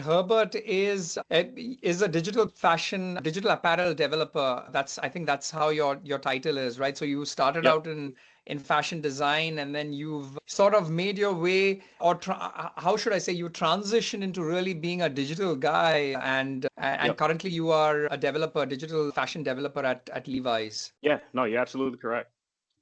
Herbert is a digital apparel developer. I think that's how your title is, right? So you started Yep. out in fashion design, and then you've sort of made your way, or how should I say, you transitioned into really being a digital guy, and Yep. currently you are a developer, digital fashion developer at Levi's. Yeah. No, you're absolutely correct.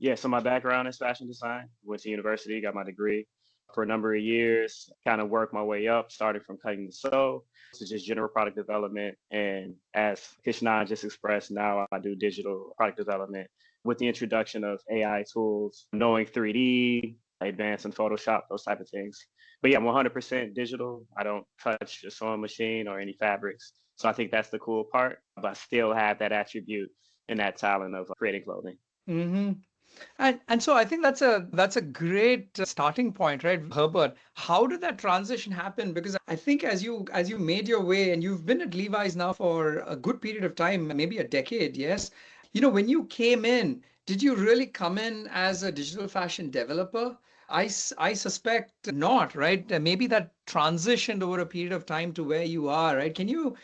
Yeah. So my background is fashion design. Went to university, got my degree for a number of years, kind of worked my way up, starting from cutting the sew to just general product development. And as Krishnan just expressed, now I do digital product development with the introduction of AI tools, knowing 3D, advanced in Photoshop, those type of things. But yeah, I'm 100% digital. I don't touch a sewing machine or any fabrics. So I think that's the cool part, but I still have that attribute and that talent of creating clothing. Hmm. And so I think that's a great starting point, right, Herbert? How did that transition happen? Because I think as you made your way, and you've been at Levi's now for a good period of time, maybe a decade, yes. When you came in, did you really come in as a digital fashion developer? I suspect not, right? Maybe that transitioned over a period of time to where you are, right? Can you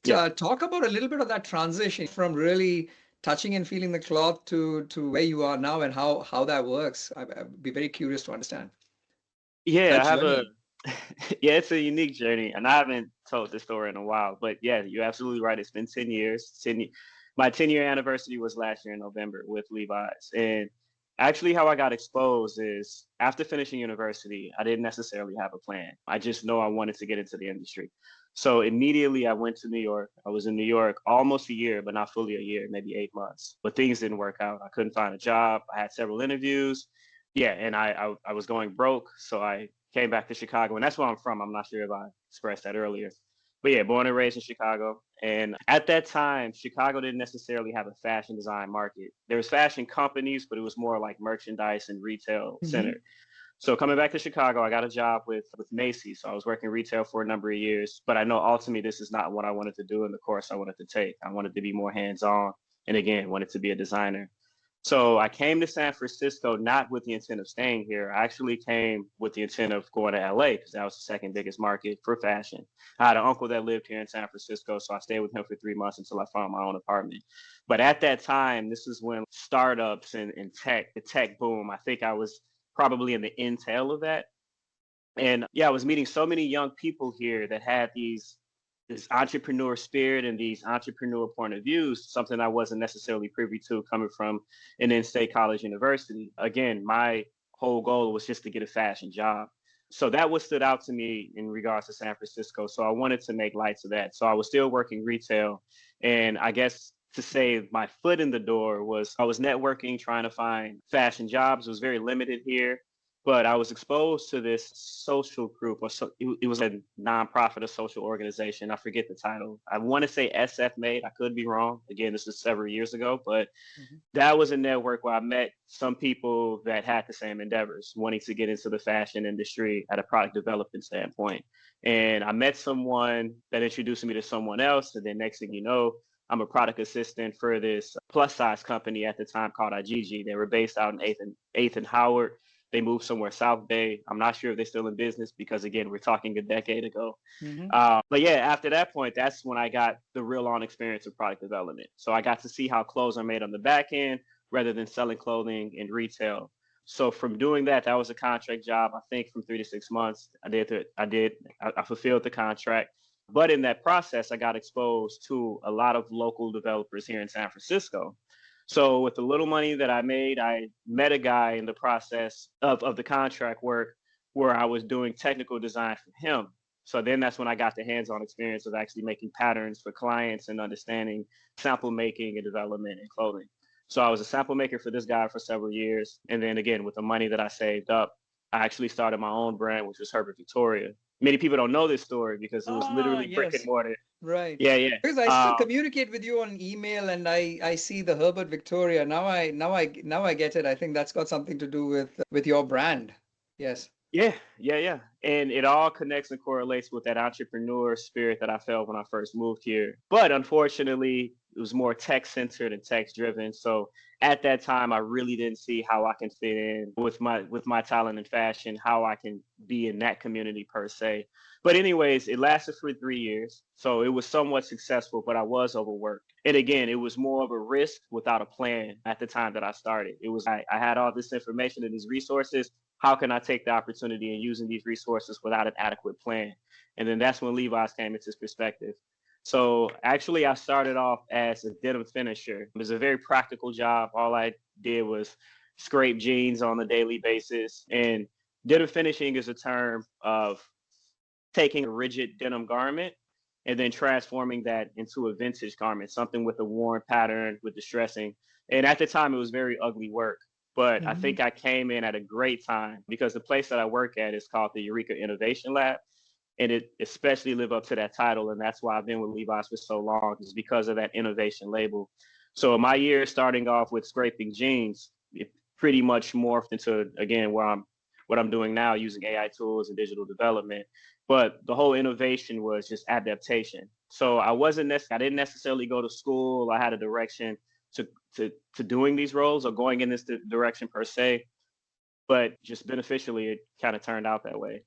Yeah. talk about a little bit of that transition from really touching and feeling the cloth to where you are now, and how that works? I'd be very curious to understand Yeah, that I have a journey. yeah, it's a unique journey, and I haven't told this story in a while. But yeah, you're absolutely right. It's been 10 years. My 10-year anniversary was last year in November with Levi's, and actually, how I got exposed is after finishing university, I didn't necessarily have a plan. I just know I wanted to get into the industry. So immediately, I went to New York. I was in New York almost a year, but not fully a year, maybe 8 months. But things didn't work out. I couldn't find a job. I had several interviews. Yeah, and I was going broke, so I came back to Chicago, and that's where I'm from. I'm not sure if I expressed that earlier. But yeah, born and raised in Chicago. And at that time, Chicago didn't necessarily have a fashion design market. There was fashion companies, but it was more like merchandise and retail Hmm. centered. So coming back to Chicago, I got a job with Macy's. So I was working retail for a number of years, but I know ultimately this is not what I wanted to do in the course I wanted to take. I wanted to be more hands-on, and again, wanted to be a designer. So I came to San Francisco not with the intent of staying here. I actually came with the intent of going to LA because that was the second biggest market for fashion. I had an uncle that lived here in San Francisco, so I stayed with him for 3 months until I found my own apartment. But at that time, this is when startups and tech, the tech boom, I think I was probably in the intel of that. And yeah, I was meeting so many young people here that had this entrepreneur spirit and these entrepreneur point of views, something I wasn't necessarily privy to coming from an in-state college university. Again, my whole goal was just to get a fashion job. So that what stood out to me in regards to San Francisco. So I wanted to make lights of that. So I was still working retail. And I guess to say my foot in the door was I was networking, trying to find fashion jobs. It was very limited here, but I was exposed to this social group, or it was a nonprofit or social organization. I forget the title. I want to say SF Made. I could be wrong. Again, this was several years ago, but Hmm. that was a network where I met some people that had the same endeavors, wanting to get into the fashion industry at a product development standpoint. And I met someone that introduced me to someone else, and then next thing you know, I'm a product assistant for this plus size company at the time called IGG. They were based out in 8th and Howard. They moved somewhere South Bay. I'm not sure if they're still in business because, again, we're talking a decade ago. Hmm. But yeah, after that point, that's when I got the real on experience of product development. So I got to see how clothes are made on the back end rather than selling clothing in retail. So from doing that, that was a contract job. I think from 3 to 6 months, I fulfilled the contract. But in that process, I got exposed to a lot of local developers here in San Francisco. So with the little money that I made, I met a guy in the process of the contract work where I was doing technical design for him. So then that's when I got the hands-on experience of actually making patterns for clients and understanding sample making and development and clothing. So I was a sample maker for this guy for several years. And then again, with the money that I saved up, I actually started my own brand, which was Herbert Victoria. Many people don't know this story because it was Ah, literally brick and yes. mortar. Right. Yeah, yeah. Because I still communicate with you on email, and I see the Herbert Victoria. Now I get it. I think that's got something to do with your brand. Yes. Yeah, yeah, yeah. And it all connects and correlates with that entrepreneur spirit that I felt when I first moved here. But unfortunately, it was more tech centered and tech driven. So at that time, I really didn't see how I can fit in with my talent in fashion, how I can be in that community per se. But anyways, it lasted for 3 years, so it was somewhat successful, but I was overworked. And again, it was more of a risk without a plan at the time that I started. It was I had all this information and these resources. How can I take the opportunity and using these resources without an adequate plan? And then that's when Levi's came into perspective. So actually, I started off as a denim finisher. It was a very practical job. All I did was scrape jeans on a daily basis. And denim finishing is a term of taking a rigid denim garment and then transforming that into a vintage garment, something with a worn pattern with distressing. And at the time, it was very ugly work. But I Mhm. think I came in at a great time because the place that I work at is called the Eureka Innovation Lab, and it especially live up to that title. And that's why I've been with Levi's for so long, is because of that innovation label. So my year starting off with scraping jeans, it pretty much morphed into again what I'm doing now using AI tools and digital development. But the whole innovation was just adaptation. So I didn't necessarily go to school. I had a direction to to doing these roles or going in this direction per se, but just beneficially it kind of turned out that way.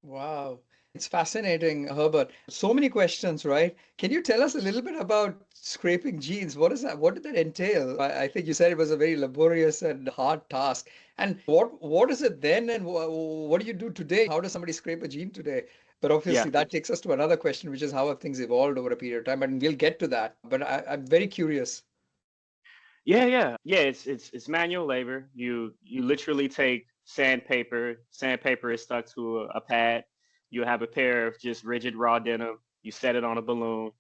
Wow. It's fascinating, Herbert. So many questions, right? Can you tell us a little bit about scraping jeans? What is that? What did that entail? I think you said it was a very laborious and hard task. And what is it then, and what do you do today? How does somebody scrape a jean today? But Yeah. obviously, that takes us to another question, which is how have things evolved over a period of time? And we'll get to that. But I'm very curious. Yeah. It's manual labor. You literally take sandpaper. Sandpaper is stuck to a pad. You have a pair of just rigid raw denim. You set it on a balloon,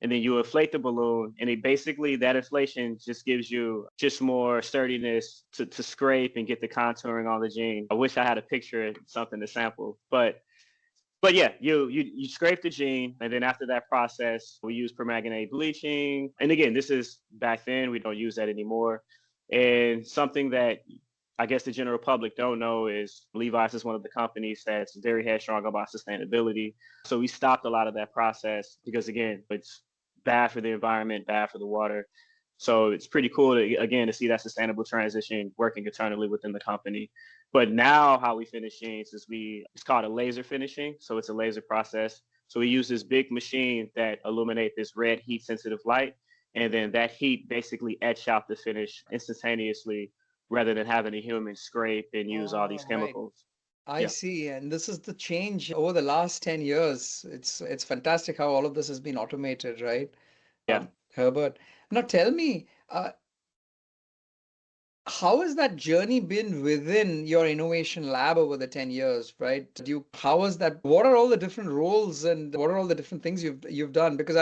and then you inflate the balloon, and it basically that inflation just gives you just more sturdiness to scrape and get the contouring on the jean. I wish I had a picture, something to sample, but yeah, you scrape the gene, and then after that process, we use permanganate bleaching. And again, this is back then; we don't use that anymore. And something that I guess the general public don't know is Levi's is one of the companies that's very headstrong about sustainability. So we stopped a lot of that process because again, it's bad for the environment, bad for the water. So it's pretty cool to again to see that sustainable transition working internally within the company. But now how we finish jeans is it's called a laser finishing. So it's a laser process. So we use this big machine that illuminate this red heat sensitive light. And then that heat basically etch out the finish instantaneously rather than having a human scrape and use all these Oh, right. chemicals. I Yeah. see. And this is the change over the last 10 years. It's fantastic how all of this has been automated, right? Yeah. Herbert. Now tell me, how has that journey been within your innovation lab over the 10 years, right? How has that, what are all the different roles and what are all the different things you've done? Because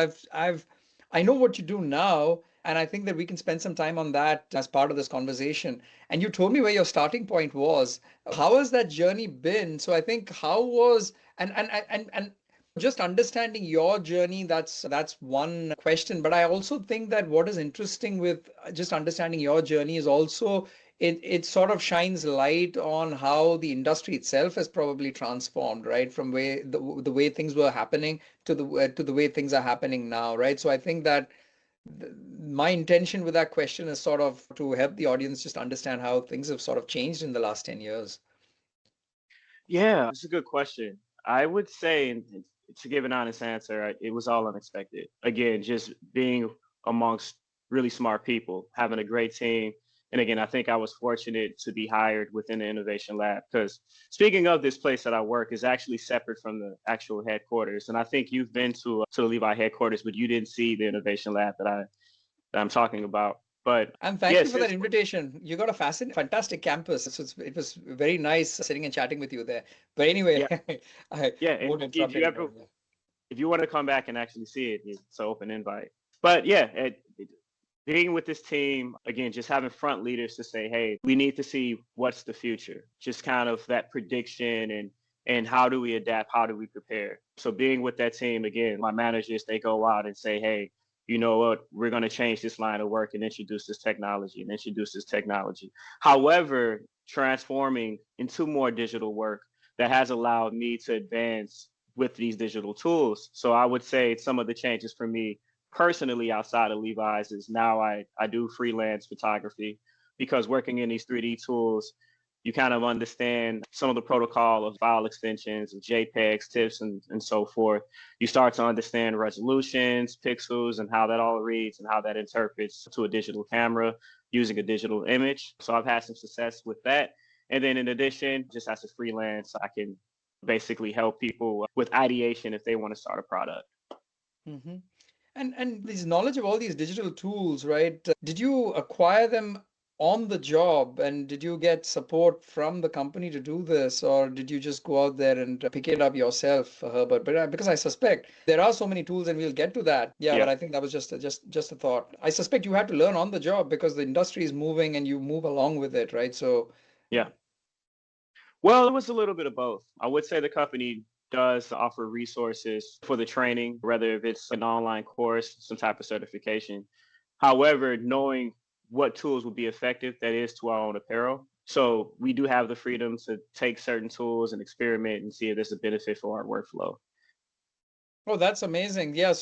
I know what you do now, and I think that we can spend some time on that as part of this conversation. And you told me where your starting point was. How has that journey been? So I think how was and just understanding your journey, that's one question. But I also think that what is interesting with just understanding your journey is also it sort of shines light on how the industry itself has probably transformed, right? From the way things were happening to the way things are happening now, right? So I think that my intention with that question is sort of to help the audience just understand how things have sort of changed in the last 10 years. Yeah, it's a good question. I would say, and to give an honest answer, it was all unexpected. Again, just being amongst really smart people, having a great team. And again, I think I was fortunate to be hired within the innovation lab because speaking of this place that I work is actually separate from the actual headquarters. And I think you've been to the Levi headquarters, but you didn't see the innovation lab that I'm talking about. But And thank you yes, for that it's invitation. You got a fascinating, fantastic campus. So it was very nice sitting and chatting with you there. But anyway, yeah, I yeah. And won't if interrupt you ever anymore. Yeah. if you want to come back and actually see it, it's an open invite. But yeah, being with this team again, just having front leaders to say, "Hey, we need to see what's the future." Just kind of that prediction and how do we adapt? How do we prepare? So being with that team again, my managers they go out and say, "Hey, you know what? We're going to change this line of work and introduce this technology and introduce this technology." However, transforming into more digital work that has allowed me to advance with these digital tools. So I would say some of the changes for me personally outside of Levi's is now I do freelance photography because working in these 3D tools, you kind of understand some of the protocol of file extensions, of JPEGs, TIFFs, and so forth. You start to understand resolutions, pixels, and how that all reads and how that interprets to a digital camera using a digital image. So I've had some success with that. And then in addition, just as a freelance, I can basically help people with ideation if they want to start a product. Hmm. And this knowledge of all these digital tools, right? Did you acquire them on the job, and did you get support from the company to do this, or did you just go out there and pick it up yourself, Herbert? But because I suspect there are so many tools, and we'll get to that. Yeah, but Yeah, I think that was just a thought. I suspect you had to learn on the job because the industry is moving and you move along with it, right? So, yeah. Well, it was a little bit of both. I would say the company does offer resources for the training, whether if it's an online course, some type of certification. However, knowing what tools would be effective, that is to our own apparel. So we do have the freedom to take certain tools and experiment and see if there's a benefit for our workflow. oh, that's amazing. Yeah,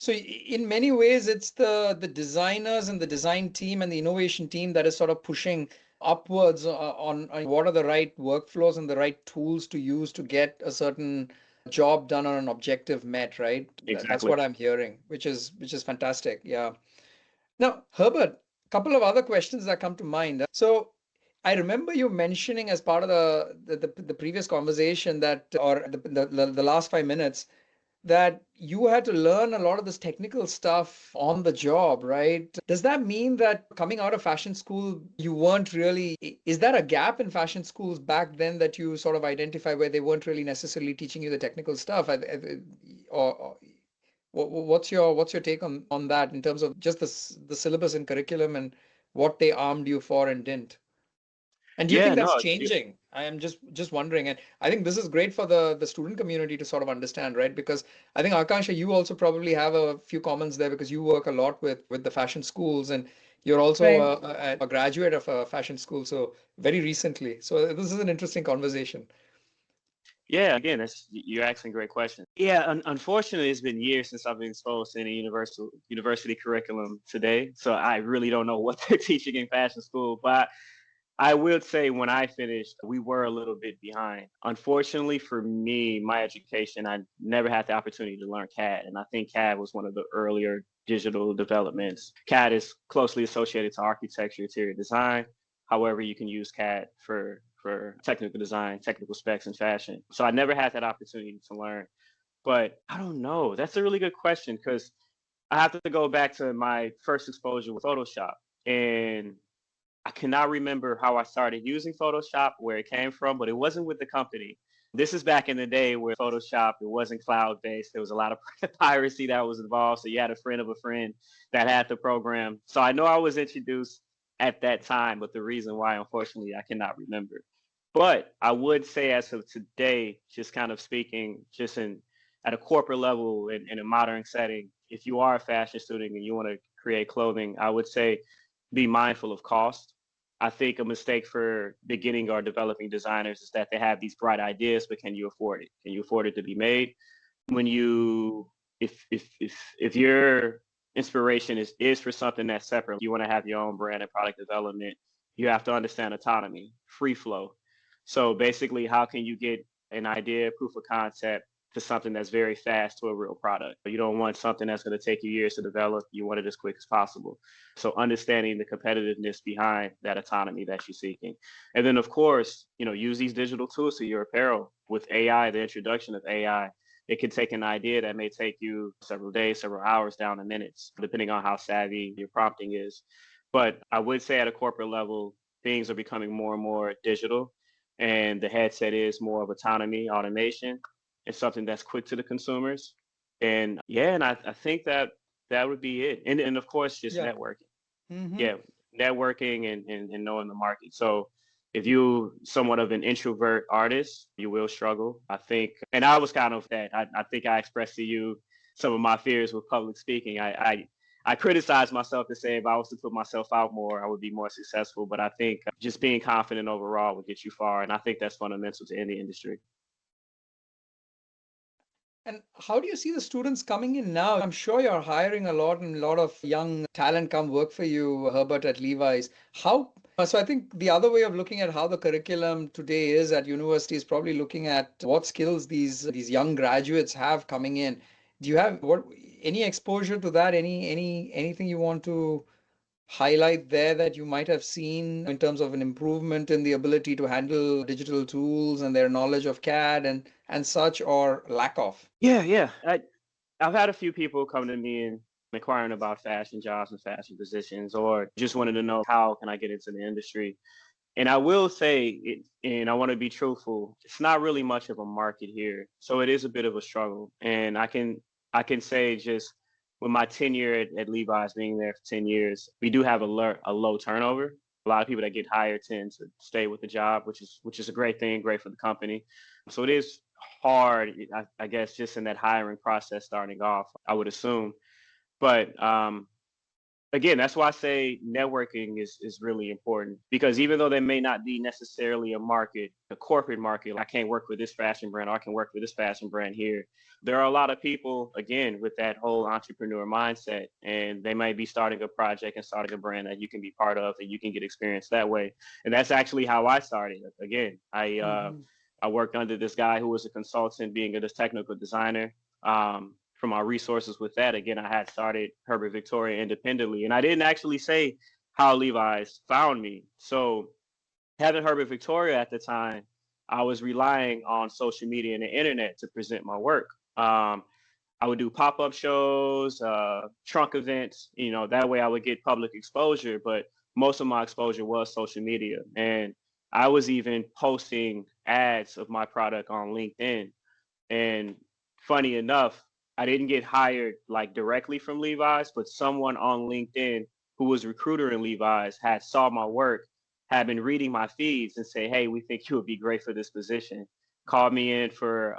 in many ways it's the designers and the design team and the innovation team that is sort of pushing upwards on what are the right workflows and the right tools to use to get a certain job done on an objective met, right? That's Exactly. what I'm hearing, which is fantastic. Yeah. Now, Herbert, a couple of other questions that come to mind. So I remember you mentioning as part of the previous conversation that, or the last 5 minutes, that you had to learn a lot of this technical stuff on the job, right? Does that mean that coming out of fashion school, you weren't really, is that a gap in fashion schools back then that you sort of identify where they weren't really necessarily teaching you the technical stuff? Or what's your take on that in terms of just the syllabus and curriculum and what they armed you for and didn't? And do you Yeah, think that's no, changing? I am just wondering, and I think this is great for the student community to sort of understand, right? Because I think Akansha, you also probably have a few comments there because you work a lot with the fashion schools, and you're also Right. a graduate of a fashion school, so very recently. So this is an interesting conversation. yeah, again, you're asking great questions. Yeah, unfortunately, it's been years since I've been exposed to any university curriculum today, so I really don't know what they're teaching in fashion school. But I will say when I finished, we were a little bit behind. Unfortunately for me, my education, I never had the opportunity to learn CAD, and I think CAD was one of the earlier digital developments. CAD is closely associated to architecture, interior design. However, you can use CAD for technical design, technical specs, and fashion. So I never had that opportunity to learn. But I don't know. That's a really good question because I have to go back to my first exposure with Photoshop. And I cannot remember how I started using Photoshop, where it came from, but it wasn't with the company. This is back in the day where Photoshop, it wasn't cloud based. There was a lot of piracy that was involved. So you had a friend of a friend that had the program. So I know I was introduced at that time, but the reason why, unfortunately, I cannot remember. But I would say, as of today, just kind of speaking, just in at a corporate level in a modern setting, if you are a fashion student and you want to create clothing, I would say be mindful of cost. I think a mistake for beginning or developing designers is that they have these bright ideas, but can you afford it? Can you afford it to be made? When you, if your inspiration is for something that's separate, you want to have your own brand and product development, you have to understand autonomy, free flow. So basically, how can you get an idea, proof of concept to something that's very fast to a real product? You don't want something that's going to take you years to develop. You want it as quick as possible. So understanding the competitiveness behind that autonomy that you're seeking. And then of course, use these digital tools to your apparel. With AI, the introduction of AI, it can take an idea that may take you several days, several hours down to minutes, depending on how savvy your prompting is. But I would say at a corporate level, things are becoming more and more digital, and the headset is more of autonomy, automation, and something that's quick to the consumers. And yeah, and I think that would be it. And of course, just Yeah. networking. Hmm. Yeah, networking and knowing the market. So if you somewhat of an introvert artist, you will struggle. I think, and I was kind of that. I think I expressed to you some of my fears with public speaking. I criticized myself to say if I was to put myself out more, I would be more successful. But I think just being confident overall would get you far. And I think that's fundamental to any industry. And how do you see the students coming in now? I'm sure you're hiring a lot, and a lot of young talent come work for you, Herbert, at Levi's. How? So I think the other way of looking at how the curriculum today is at university is probably looking at what skills these young graduates have coming in. Do you have what any exposure to that? Anything you want to highlight there that you might have seen in terms of an improvement in the ability to handle digital tools and their knowledge of CAD and such, or lack of? Yeah. I've had a few people come to me and inquiring about fashion jobs and fashion positions, or just wanted to know how can I get into the industry. And I will say, and I want to be truthful, it's not really much of a market here, so it is a bit of a struggle. And I can say just with my tenure at Levi's, being there for 10 years, we do have a low turnover. A lot of people that get hired tend to stay with the job, which is a great thing, great for the company. So it is hard, I guess, just in that hiring process starting off, I would assume. But again, that's why I say networking is really important, because even though there may not be necessarily a market, a corporate market, I can't work with this fashion brand, or I can work with this fashion brand here. There are a lot of people, again, with that whole entrepreneur mindset, and they might be starting a project and starting a brand that you can be part of, and you can get experience that way. And that's actually how I started. Again, Mhm. I worked under this guy who was a consultant, being a technical designer. From our resources with that, again, I had started Herbert Victoria independently, and I didn't actually say how Levi's found me. So having Herbert Victoria at the time, I was relying on social media and the internet to present my work. I would do pop-up shows, trunk events, that way I would get public exposure, but most of my exposure was social media. And I was even posting ads of my product on LinkedIn. And funny enough, I didn't get hired like directly from Levi's, but someone on LinkedIn who was a recruiter in Levi's had saw my work, had been reading my feeds and say, "Hey, we think you would be great for this position." Called me in for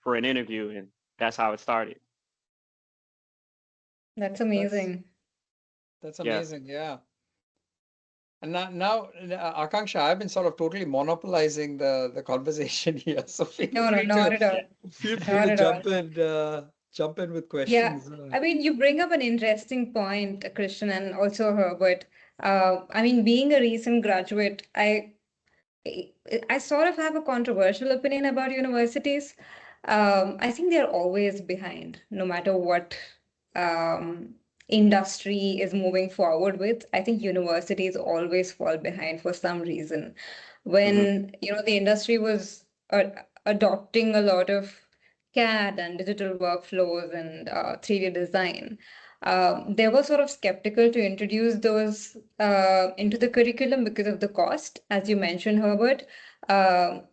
an interview, and that's how it started. That's That's amazing. that's Yeah. amazing. Yeah. And now, Akanksha, I've been sort of totally monopolizing the conversation here. So No, no, not at all. feel free Not to at all. jump in with Yeah, questions. I mean, you bring up an interesting point, Christian, and also Herbert. I mean, being a recent graduate, I I sort of have a controversial opinion about universities. I think they're always behind, no matter what um, industry is moving forward with. I think universities always fall behind for some reason. Hmm. When, the industry was adopting a lot of CAD and digital workflows and 3D design, they were sort of skeptical to introduce those into the curriculum because of the cost, as you mentioned, Herbert. Um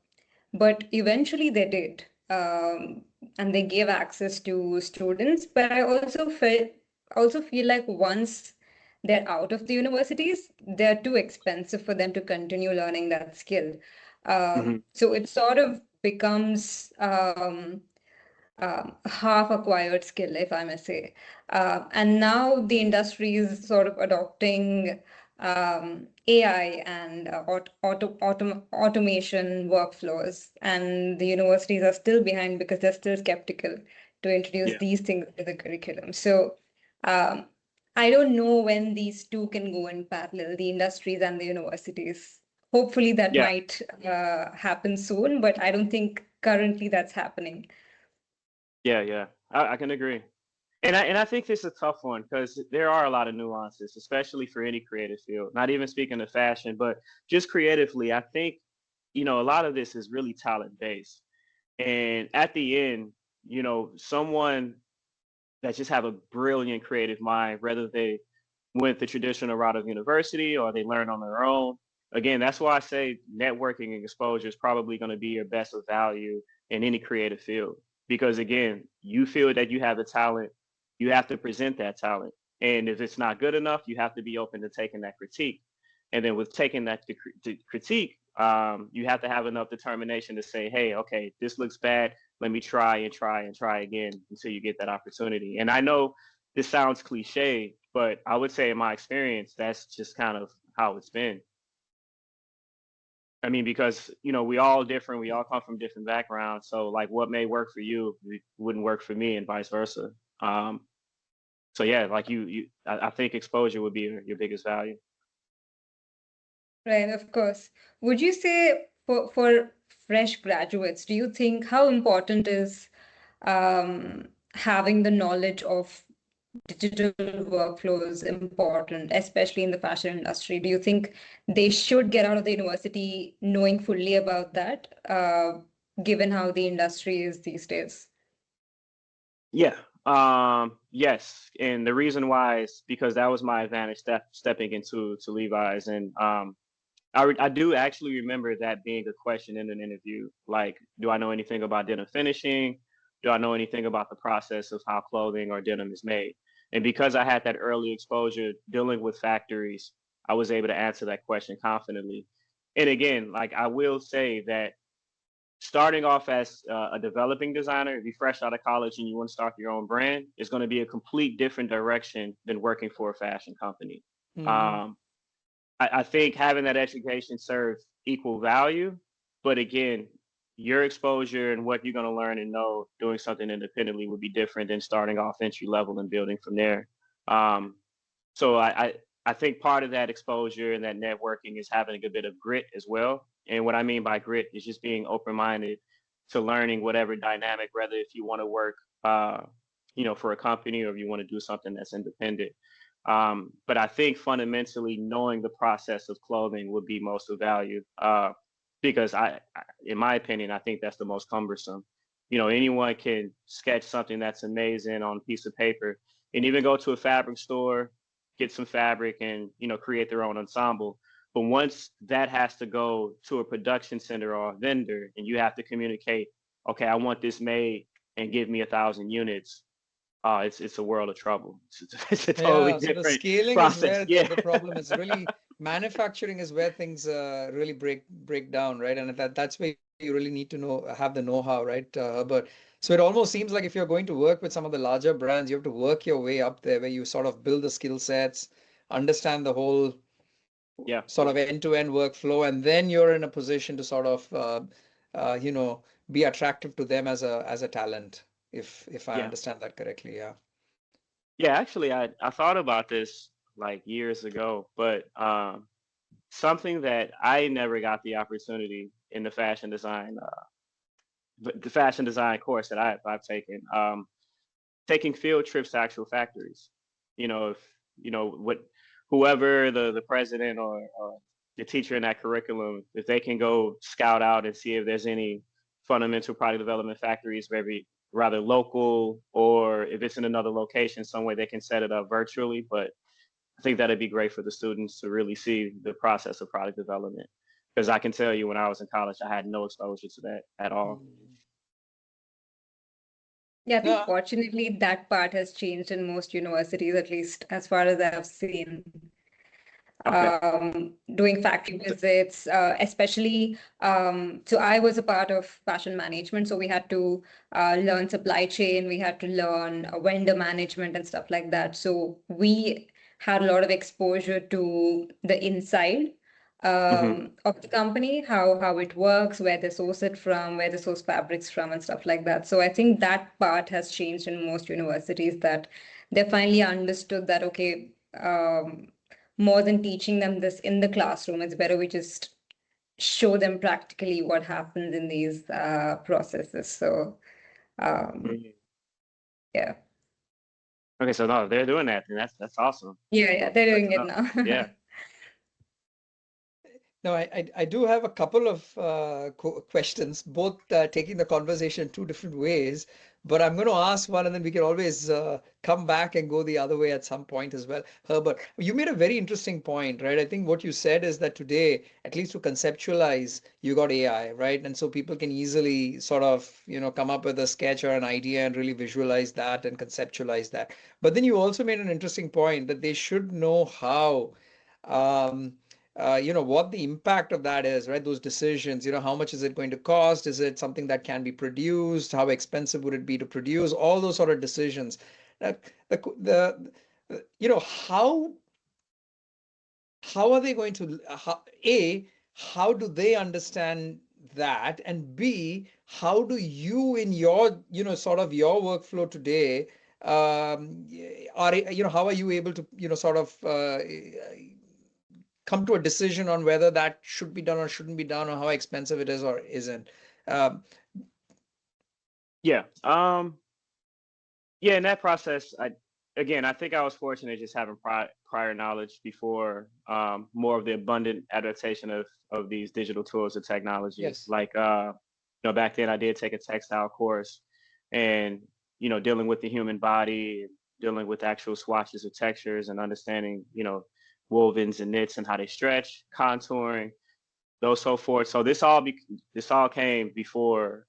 but eventually they did, and they gave access to students. But I also feel like once they're out of the universities, they're too expensive for them to continue learning that skill. Hmm. So it sort of becomes half acquired skill, if I may say. And now the industry is sort of adopting AI and automation workflows, and the universities are still behind because they're still skeptical to introduce Yeah. these things to the curriculum. So um, I don't know when these two can go in parallel, the industries and the universities. Hopefully that Yeah. might happen soon, but I don't think currently that's happening. Yeah. I can agree. And I think this is a tough one because there are a lot of nuances, especially for any creative field. Not even speaking of fashion, but just creatively, I think a lot of this is really talent based. And at the end, someone that just have a brilliant creative mind, whether they went the traditional route of university or they learn on their own. Again, that's why I say networking and exposure is probably going to be your best of value in any creative field. Because again, you feel that you have the talent, you have to present that talent. And if it's not good enough, you have to be open to taking that critique. And then with taking that critique, you have to have enough determination to say, hey, okay, this looks bad. Let me try and try and try again until you get that opportunity. And I know this sounds cliche, but I would say in my experience, that's just kind of how it's been. I mean, because we all different, we all come from different backgrounds. So like what may work for you wouldn't work for me, and vice versa. Um, so yeah, like I think exposure would be your biggest value. Right, of course. Would you say for fresh graduates, do you think how important is having the knowledge of digital workflows important, especially in the fashion industry? Do you think they should get out of the university knowing fully about that, given how the industry is these days? Yeah. Yes, and the reason why is because that was my advantage stepping into Levi's, and I do actually remember that being a question in an interview. Like, do I know anything about denim finishing? Do I know anything about the process of how clothing or denim is made? And because I had that early exposure dealing with factories, I was able to answer that question confidently. And again, like I will say that starting off as a developing designer, if you're fresh out of college and you want to start your own brand, is going to be a complete different direction than working for a fashion company. Hmm. Um, I think having that education serves equal value, but again, your exposure and what you're going to learn and know doing something independently would be different than starting off entry level and building from there. Um, so I think part of that exposure and that networking is having a bit of grit as well. And what I mean by grit is just being open minded to learning whatever dynamic, whether if you want to work, for a company or if you want to do something that's independent. But I think fundamentally knowing the process of clothing would be most of value, because in my opinion, I think that's the most cumbersome. Anyone can sketch something that's amazing on a piece of paper, and even go to a fabric store, get some fabric, and create their own ensemble. But once that has to go to a production center or a vendor, and you have to communicate, okay, I want this made, and give me 1,000 units. It's a world of trouble. It's a totally Yeah, so the different scaling is process. where Yeah, the problem is. Really, manufacturing is where things really break down, right? And that's where you really need to have the know-how, right, Herbert? So it almost seems like if you're going to work with some of the larger brands, you have to work your way up there, where you sort of build the skill sets, understand the whole yeah, sort of end-to-end workflow, and then you're in a position to sort of uh, you know be attractive to them as a talent, if I yeah, understand that correctly. Yeah. yeah. Actually, I thought about this like years ago, but something that I never got the opportunity in the fashion design course that I've taken. Taking field trips to actual factories. If what whoever the president or the teacher in that curriculum, if they can go scout out and see if there's any fundamental product development factories, maybe rather local, or if it's in another location, some way they can set it up virtually. But I think that'd be great for the students to really see the process of product development. Because I can tell you, when I was in college, I had no exposure to that at all. Mm. Yeah, I think No. fortunately that part has changed in most universities, at least as far as I've seen. Okay. Doing factory visits, especially. So I was a part of fashion management, so we had to learn supply chain, we had to learn vendor management and stuff like that. So we had a lot of exposure to the inside Hmm. of the company, how it works, where they source it from, where they source fabrics from, and stuff like that. So I think that part has changed in most universities, that they finally understood that, okay, more than teaching them this in the classroom, it's better we just show them practically what happens in these processes. So, um, yeah, Okay, so no, they're doing that, and that's awesome. yeah, they're Good doing to it know. now. Yeah. No, I do have a couple of questions, both taking the conversation two different ways. But I'm going to ask one, and then we can always come back and go the other way at some point as well. Herbert, you made a very interesting point, right? I think what you said is that today, at least to conceptualize, you got AI, right? And so people can easily sort of, come up with a sketch or an idea and really visualize that and conceptualize that. But then you also made an interesting point that they should know how. Um, what the impact of that is, right? Those decisions, how much is it going to cost? Is it something that can be produced? How expensive would it be to produce? All those sort of decisions. Uh, how are they going to, how do they understand that? And B, how do you in your, sort of your workflow today, how are you able to, sort of come to a decision on whether that should be done or shouldn't be done, or how expensive it is or isn't? Um, Yeah. Yeah, in that process, I think I was fortunate just having prior knowledge before more of the abundant adaptation of these digital tools and technologies. yes. Like back then I did take a textile course, and dealing with the human body, dealing with actual swatches of textures, and understanding wovens and knits and how they stretch, contouring, those so forth. So this all came before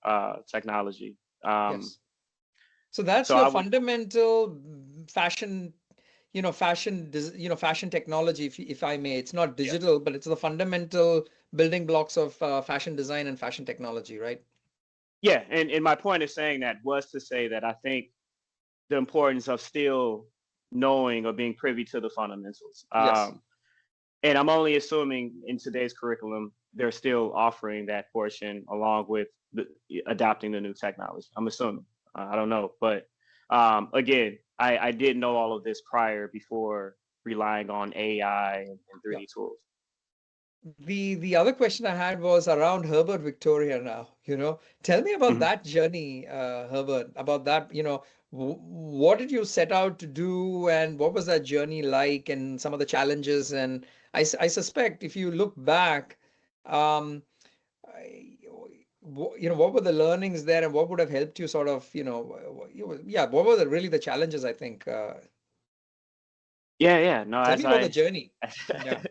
technology. Um, Yes. So that's so your I would. fundamental fashion, fashion technology, if I may. It's not Yeah. digital, but it's the fundamental building blocks of fashion design and fashion technology, right? Yeah, and my point of saying that was to say that I think the importance of still knowing or being privy to the fundamentals. Yes. And I'm only assuming in today's curriculum they're still offering that portion along with adopting the new technology. I'm assuming. I don't know, but again, I didn't know all of this prior before relying on AI and Yeah. 3D tools. The other question I had was around Herbert Victoria now, Tell me about Mhm. that journey, Herbert, about that, what did you set out to do, and what was that journey like, and some of the challenges? And I suspect if you look back, um, what were the learnings there, and what would have helped you sort of, yeah, what were really the challenges, I think? Yeah, yeah. No, Tell as me about the I journey. Yeah.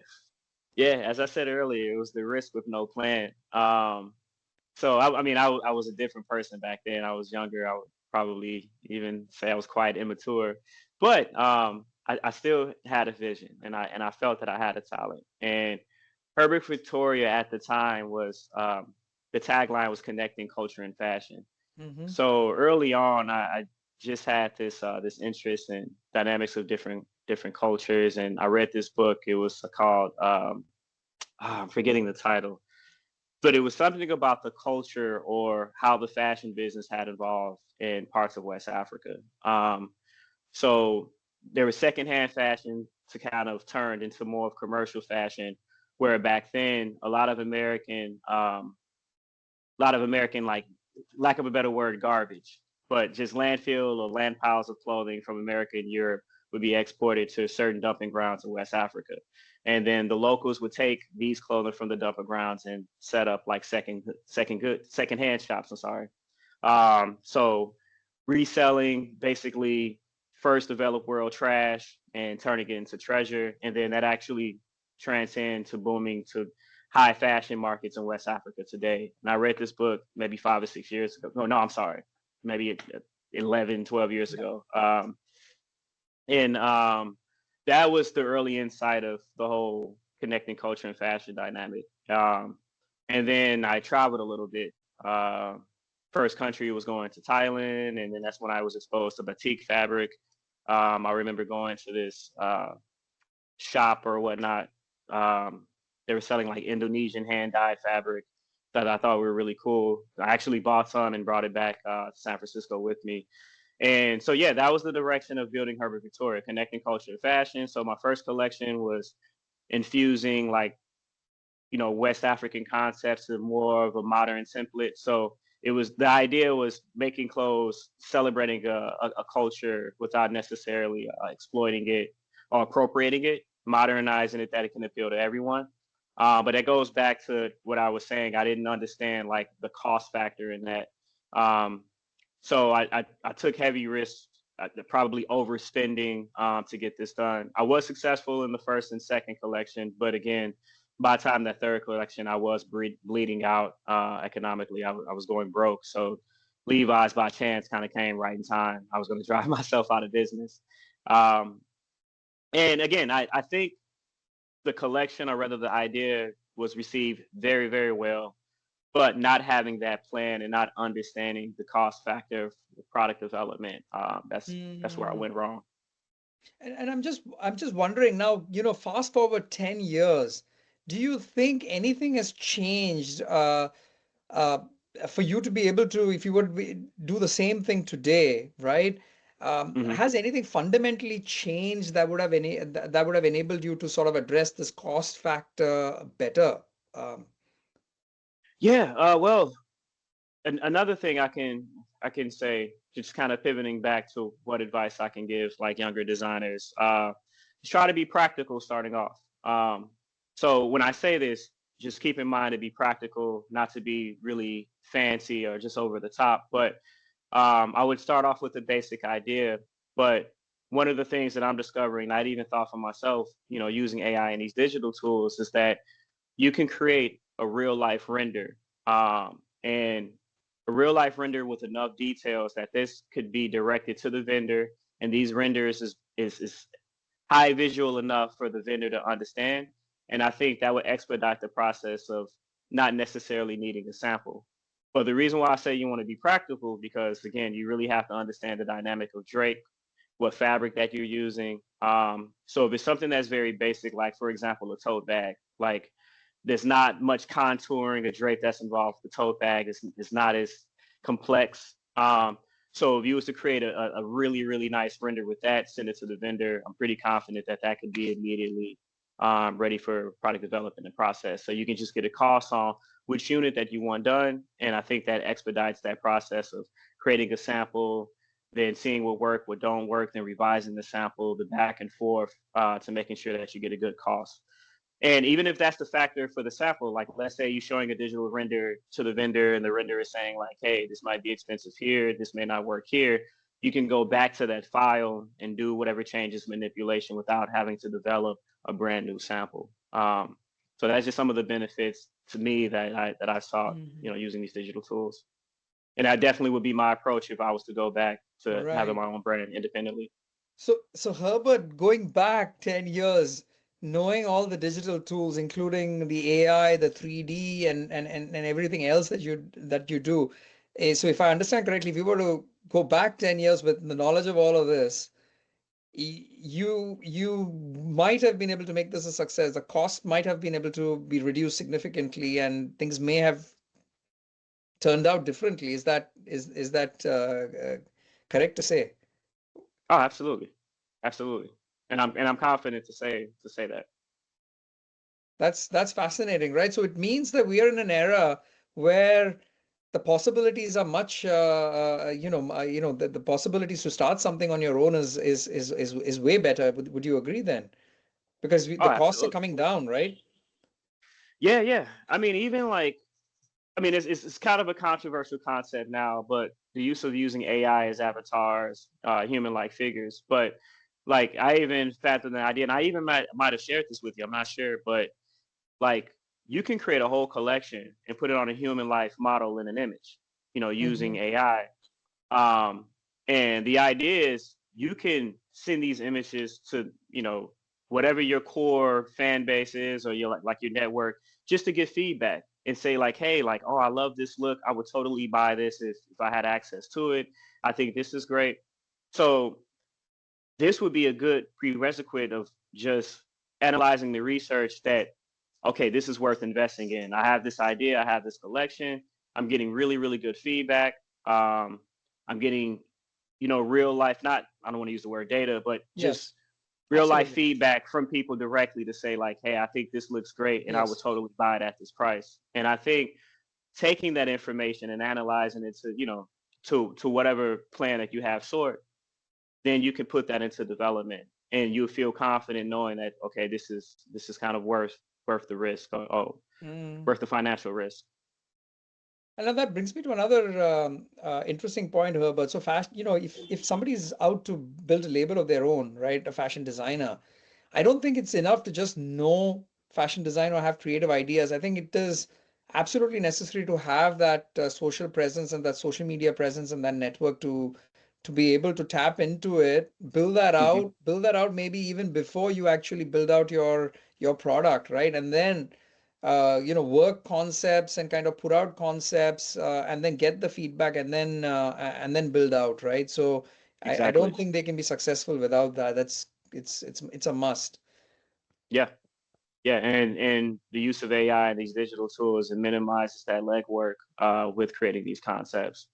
yeah, as I said earlier, it was the risk with no plan. So I mean, I was a different person back then. I was younger. I would probably even say I was quite immature, but I still had a vision, and I felt that I had a talent. And Herbert Victoria at the time was the tagline was connecting culture and fashion. Mm-hmm. So early on, I just had this interest in dynamics of different cultures, and I read this book. It was called I'm forgetting the title, but it was something about the culture or how the fashion business had evolved in parts of West Africa. So there was secondhand fashion to kind of turned into more of commercial fashion, where back then a lot of American, like, lack of a better word, garbage, but just landfill or land piles of clothing from America and Europe would be exported to certain dumping grounds in West Africa. And then the locals would take these clothing from the dumping grounds and set up like second hand shops. I'm sorry. So reselling basically first developed world trash and turning it into treasure, and then that actually transcend to booming to high fashion markets in West Africa today. And I read this book maybe 5 or 6 years ago. No, I'm sorry, maybe 11, 12 years Yeah. ago. And that was the early insight of the whole connecting culture and fashion dynamic. And then I traveled a little bit. First country was going to Thailand, and then that's when I was exposed to batik fabric. I remember going to this shop or whatnot. Um, they were selling like Indonesian hand dyed fabric that I thought were really cool. I actually bought some and brought it back to San Francisco with me. And so, yeah, that was the direction of building Herbert Victoria, connecting culture to fashion. So my first collection was infusing like, West African concepts to more of a modern template. So the idea was making clothes, celebrating a culture without necessarily exploiting it or appropriating it, modernizing it that it can appeal to everyone. But it goes back to what I was saying. I didn't understand like the cost factor in that. Um, so I took heavy risks, probably overspending to get this done. I was successful in the first and second collection, but again, by the time that third collection, I was bleeding out economically. I was going broke. So Levi's by chance kind of came right in time. I was going to drive myself out of business. Um, and again, I think the collection, or rather the idea, was received very, very well, but not having that plan and not understanding the cost factor of product development, that's where I Mm. went wrong. And I'm just wondering now, fast forward 10 years, do you think anything has changed uh, for you to be able to, if you would do the same thing today, right? Hmm. Has anything fundamentally changed that would have that would have enabled you to sort of address this cost factor better? Um, Yeah. Well, another thing I can say, just kind of pivoting back to what advice I can give like younger designers, just try to be practical starting off. So when I say this, just keep in mind to be practical, not to be really fancy or just over the top. But I would start off with a basic idea. But one of the things that I'm discovering, I'd even thought for myself, using AI and these digital tools, is that you can create a real life render, and a real life render with enough details that this could be directed to the vendor, and these renders is high visual enough for the vendor to understand. And I think that would expedite the process of not necessarily needing a sample. But the reason why I say you want to be practical, because again, you really have to understand the dynamic of drape, what fabric that you're using. So if it's something that's very basic, like for example, a tote bag, like there's not much contouring or drape that's involved. The tote bag is not as complex. So if you was to create a really, really nice render with that, send it to the vendor, I'm pretty confident that that could be immediately ready for product development and process. So you can just get a cost on which unit that you want done. And I think that expedites that process of creating a sample, then seeing what don't work, then revising the sample, the back and forth, to making sure that you get a good cost. And even if that's the factor for the sample, like let's say you're showing a digital render to the vendor and the render is saying like, hey, this might be expensive here, this may not work here. You can go back to that file and do whatever changes manipulation without having to develop a brand new sample. So that's just some of the benefits to me that I saw, Mhm. using these digital tools. And that definitely would be my approach if I was to go back to having Right. my own brand independently. So Herbert, going back 10 years, knowing all the digital tools, including the AI, the 3D, and everything else that you do. So if I understand correctly, if you were to go back 10 years with the knowledge of all of this, you might have been able to make this a success. The cost might have been able to be reduced significantly, and things may have turned out differently. Is that correct to say? Oh, absolutely. Absolutely. And I'm confident to say that. That's fascinating, right? So it means that we are in an era where the possibilities are much, the possibilities to start something on your own is way better. Would you agree then? Because Oh, the costs are absolutely. coming down, right? Yeah, yeah. I mean, even like, I mean, it's kind of a controversial concept now, but the use of using AI as avatars, human-like figures. But like, I even fathomed the idea, and I even might have shared this with you. I'm not sure, but like, you can create a whole collection and put it on a human life model in an image, using Hmm. AI. Um, and the idea is you can send these images to, whatever your core fan base is, or your like your network, just to get feedback and say like, hey, like, oh, I love this look. I would totally buy this if I had access to it. I think this is great. So this would be a good prerequisite of just analyzing the research that, okay, this is worth investing in. I have this idea, I have this collection, I'm getting really, really good feedback. Um, I'm getting, real life, not, I don't want to use the word data, but just Yes, real life absolutely. feedback from people directly to say like, hey, I think this looks great and I would Yes. totally buy it at this price. And I think taking that information and analyzing it to, to whatever plan that you have sort, then you can put that into development and you feel confident knowing that, okay, this is kind of worth the risk, or Mm. worth the financial risk. And now that brings me to another interesting point, Herbert. So fast, if somebody's out to build a label of their own, right, a fashion designer, I don't think it's enough to just know fashion design or have creative ideas. I think it is absolutely necessary to have that social presence and that social media presence and that network to be able to tap into it, Hmm. build that out maybe even before you actually build out your product, right? And then work concepts and kind of put out concepts and then get the feedback and then build out, right? So I Exactly. don't think they can be successful without that. It's a must. Yeah. Yeah, and the use of AI and these digital tools, it minimizes that legwork with creating these concepts.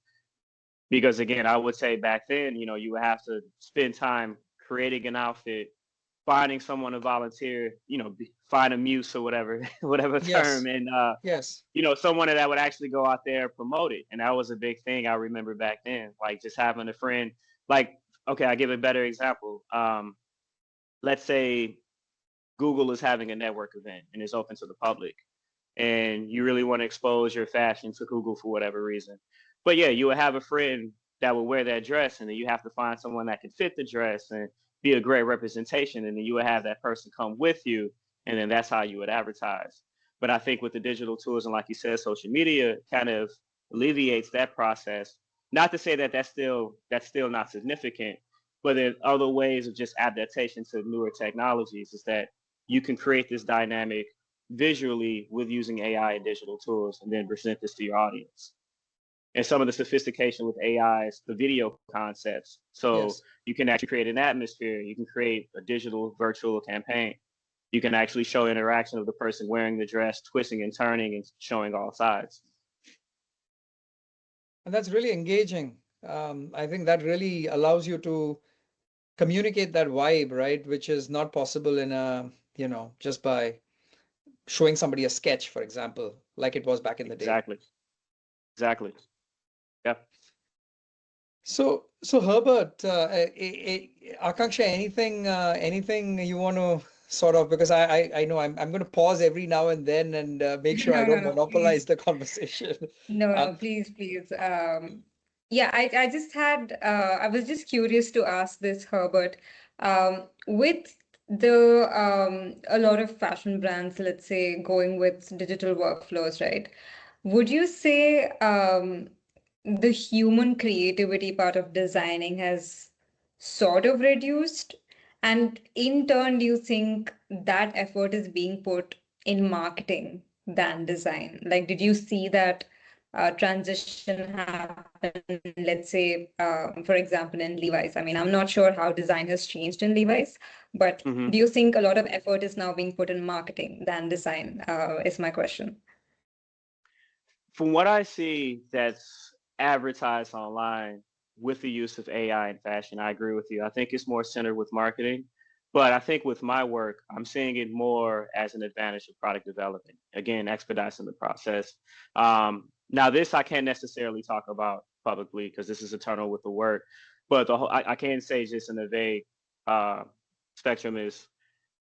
Because again, I would say back then, you would have to spend time creating an outfit, finding someone to volunteer, find a muse or whatever, whatever term, Yes. and Yes. someone that would actually go out there and promote it. And that was a big thing I remember back then, like just having a friend. Like, okay, I give a better example. Let's say Google is having a network event and it's open to the public, and you really want to expose your fashion to Google for whatever reason. But yeah, you would have a friend that would wear that dress, and then you have to find someone that can fit the dress and be a great representation, and then you would have that person come with you, and then that's how you would advertise. But I think with the digital tools and, like you said, social media kind of alleviates that process. Not to say that that's still not significant, but there are other ways of just adaptation to newer technologies. Is that you can create this dynamic visually with using AI and digital tools, and then present this to your audience. And some of the sophistication with AI is the video concepts. So Yes. you can actually create an atmosphere. You can create a digital virtual campaign. You can actually show interaction of the person wearing the dress, twisting and turning and showing all sides. And that's really engaging. I think that really allows you to communicate that vibe, right? Which is not possible in a, just by showing somebody a sketch, for example, like it was back in the day. Exactly. Exactly. Yeah. So Herbert, Akanksha, anything you want to sort of, because I know I'm going to pause every now and then and make sure I No, no, don't no, monopolize please. the conversation. No, Uh, no, please, please. Yeah, I just had, I was just curious to ask this, Herbert. With a lot of fashion brands, let's say, going with digital workflows, right? Would you say the human creativity part of designing has sort of reduced? And in turn, do you think that effort is being put in marketing than design? Like, did you see that transition happen, let's say, for example, in Levi's? I mean, I'm not sure how design has changed in Levi's, but Hmm. do you think a lot of effort is now being put in marketing than design? Is my question. From what I see that's advertised online with the use of AI in fashion, I agree with you. I think it's more centered with marketing. But I think with my work, I'm seeing it more as an advantage of product development. Again, expediting the process. Now, this I can't necessarily talk about publicly because this is internal with the work. But I can say just in a vague uh, spectrum is,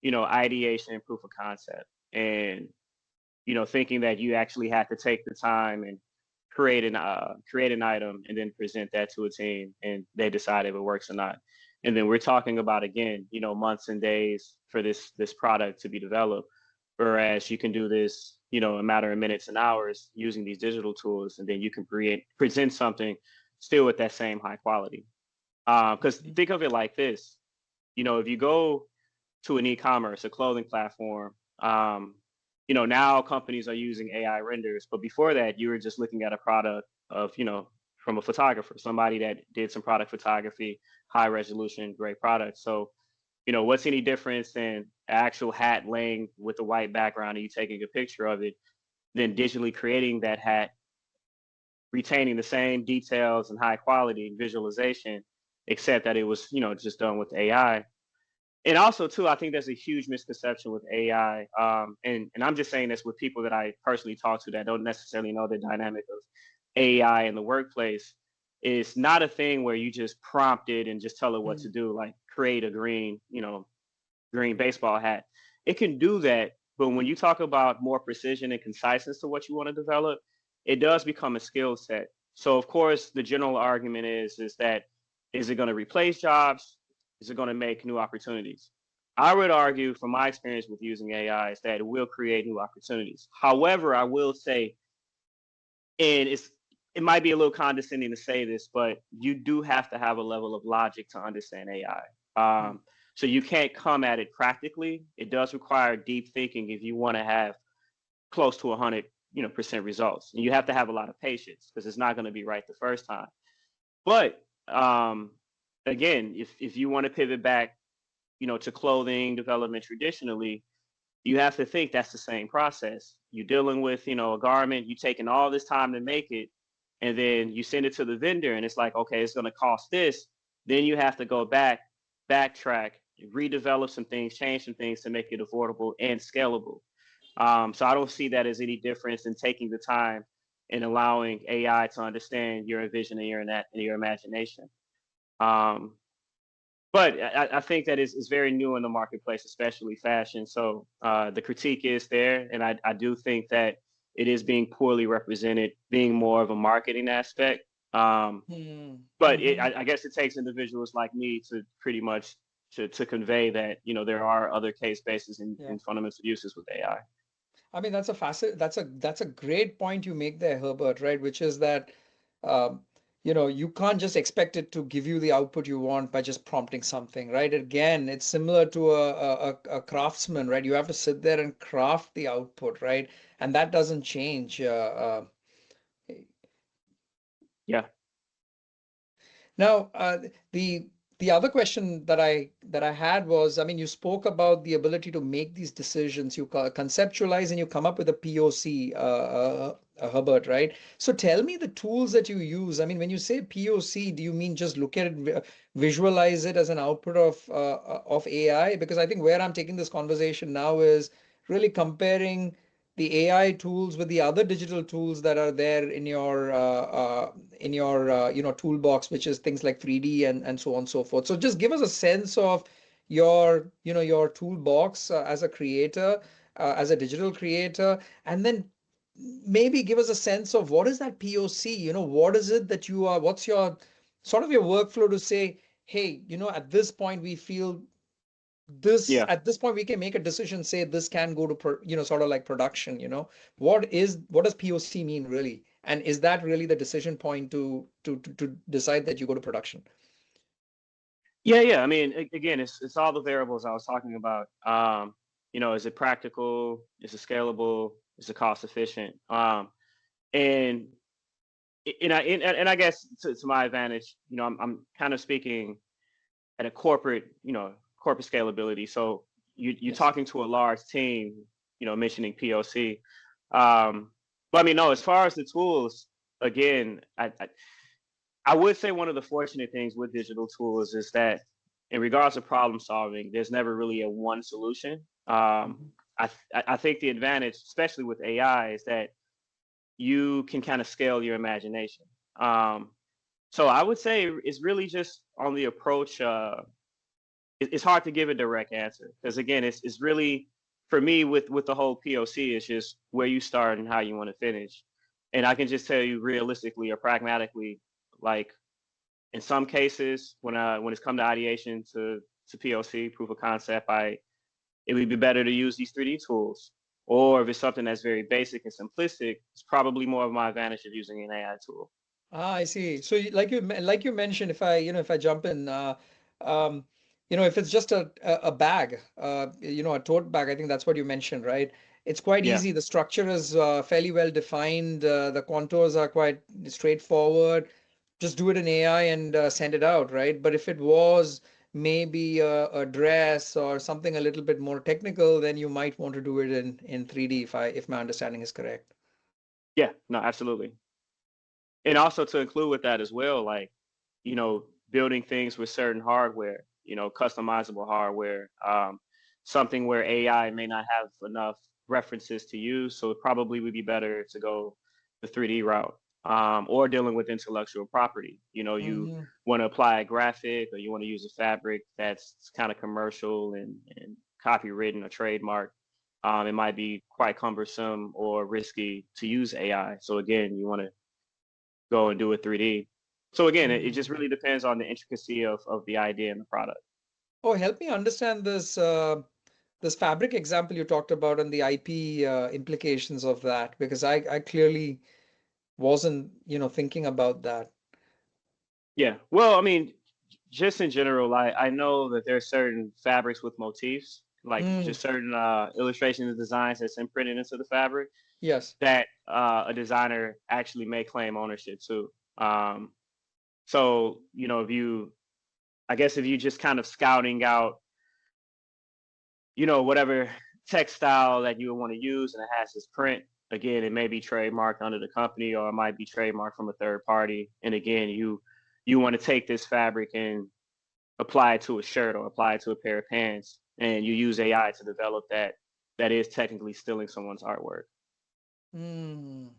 ideation and proof of concept. And thinking that you actually had to take the time and create an item and then present that to a team and they decide if it works or not. And then we're talking about again, months and days for this product to be developed. Whereas you can do this, a matter of minutes and hours using these digital tools, and then you can present something still with that same high quality. Because think of it like this, if you go to an e-commerce, a clothing platform. Now companies are using AI renders, but before that, you were just looking at a product of, from a photographer, somebody that did some product photography, high resolution, great product. So, what's any difference than an actual hat laying with a white background and you taking a picture of it, than digitally creating that hat, retaining the same details and high quality visualization, except that it was, just done with AI. And also too, I think there's a huge misconception with AI, and I'm just saying this with people that I personally talk to that don't necessarily know the dynamic of AI in the workplace. It's not a thing where you just prompt it and just tell it what to mm, do, like create a green baseball hat. It can do that, but when you talk about more precision and conciseness to what you want to develop, it does become a skill set. So of course, the general argument is that is it going to replace jobs? Is it going to make new opportunities? I would argue, from my experience with using AI, is that it will create new opportunities. However, I will say, and it might be a little condescending to say this, but you do have to have a level of logic to understand AI. mm. So you can't come at it practically. It does require deep thinking if you want to have close to 100 percent results. And you have to have a lot of patience because it's not going to be right the first time. But again, if you want to pivot back, to clothing development traditionally, you have to think that's the same process. You're dealing with, a garment, you taking all this time to make it, and then you send it to the vendor and it's like, okay, it's going to cost this. Then you have to go backtrack, redevelop some things, change some things to make it affordable and scalable. So I don't see that as any difference in taking the time and allowing AI to understand your vision and your imagination. Um, but I think that is very new in the marketplace, especially fashion. So the critique is there, and I do think that it is being poorly represented, being more of a marketing aspect. But Mm-hmm. I guess it takes individuals like me to pretty much to convey that there are other case bases Yeah. and fundamental uses with AI. I mean, that's a great point you make there, Herbert, right? Which is that um, you can't just expect it to give you the output you want by just prompting something, right? Again, it's similar to a craftsman, right? You have to sit there and craft the output, right? And that doesn't change. Yeah. Now, the the other question that I had was, I mean, you spoke about the ability to make these decisions. You conceptualize and you come up with a POC, Herbert, right? So tell me the tools that you use. I mean, when you say POC, do you mean just look at it, visualize it as an output of AI? Because I think where I'm taking this conversation now is really comparing the AI tools with the other digital tools that are there in your toolbox, which is things like 3D and so on and so forth. So just give us a sense of your toolbox as a creator, as a digital creator, and then maybe give us a sense of what is that POC? What is it that you are? What's your sort of your workflow to say, hey, at this point we feel this Yeah. at this point we can make a decision, say this can go to sort of like production. What does POC mean really, and is that really the decision point to decide that you go to production? Yeah. I mean, again, it's all the variables I was talking about. Is it practical? Is it scalable? Is it cost efficient? And and I guess to my advantage, I'm kind of speaking at a corporate scalability. So you're Yes. talking to a large team, mentioning POC. But I mean, no, as far as the tools, again, I would say one of the fortunate things with digital tools is that in regards to problem solving, there's never really a one solution. Mhm. I think the advantage, especially with AI, is that you can kind of scale your imagination. Um, so I would say it's really just on the approach. It's hard to give a direct answer because again, it's really for me with the whole POC. It's just where you start and how you want to finish. And I can just tell you realistically or pragmatically, like in some cases, when it's come to ideation to POC proof of concept, it would be better to use these 3D tools. Or if it's something that's very basic and simplistic, it's probably more of my advantage of using an AI tool. I see. So like you mentioned, if I jump in, um, if it's just a bag, a tote bag, I think that's what you mentioned, right? It's quite Yeah. easy. The structure is fairly well defined. The contours are quite straightforward. Just do it in AI and send it out, right? But if it was maybe a dress or something a little bit more technical, then you might want to do it in 3D, if my understanding is correct. Yeah. No, absolutely. And also to include with that as well, like, building things with certain hardware, customizable hardware, something where AI may not have enough references to use. So it probably would be better to go the 3D route, or dealing with intellectual property. You Hmm. want to apply a graphic or you want to use a fabric that's kind of commercial and copywritten or trademark. It might be quite cumbersome or risky to use AI. So again, you want to go and do it 3D. So again, it just really depends on the intricacy of the idea and the product. Oh, help me understand this fabric example you talked about and the IP implications of that, because I clearly wasn't, thinking about that. Yeah. Well, I mean, just in general, I know that there are certain fabrics with motifs, like Mm, just certain illustrations and designs that's imprinted into the fabric yes. that a designer actually may claim ownership to. So, I guess if you just kind of scouting out, whatever textile that you would want to use and it has this print. Again, it may be trademarked under the company or it might be trademarked from a third party. And again, you want to take this fabric and apply it to a shirt or apply it to a pair of pants, and you use AI to develop that is technically stealing someone's artwork. Mm,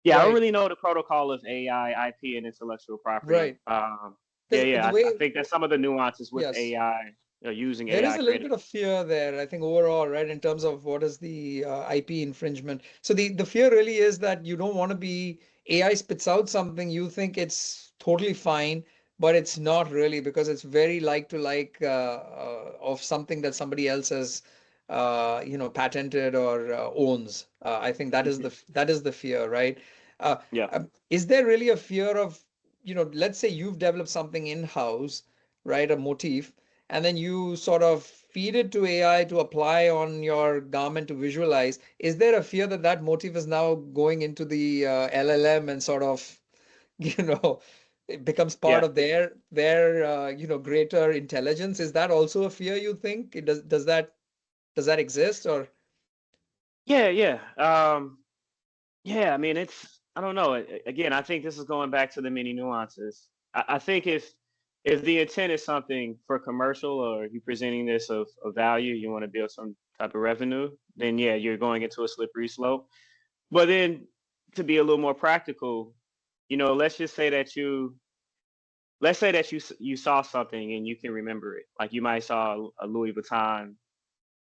Yeah, I don't right, really know the protocol of AI, IP, and intellectual property. right. Yeah, Because yeah, the I way, think that's some of the nuances with yes. AI, using There is AI a little bit creatively. of fear there, I think, overall, right, in terms of what is the IP infringement. So the fear really is that you don't want to be AI spits out something, you think it's totally fine, but it's not really because it's very like to like of something that somebody else has, patented or owns. I think that is Mhm. that is the fear, right? Uh, Yeah. is there really a fear of, let's say you've developed something in-house, right, a motif, and then you sort of feed it to AI to apply on your garment to visualize. Is there a fear that that motif is now going into the LLM and sort of, you know, it becomes part Yeah. of their greater intelligence? Is that also a fear you think? Does that exist or? Yeah, yeah. Yeah, I mean, I don't know. Again, I think this is going back to the many nuances. I think if the intent is something for commercial or you presenting this of value, you want to build some type of revenue, then yeah, you're going into a slippery slope. But then to be a little more practical, let's just say that you saw something and you can remember it. Like you might saw a Louis Vuitton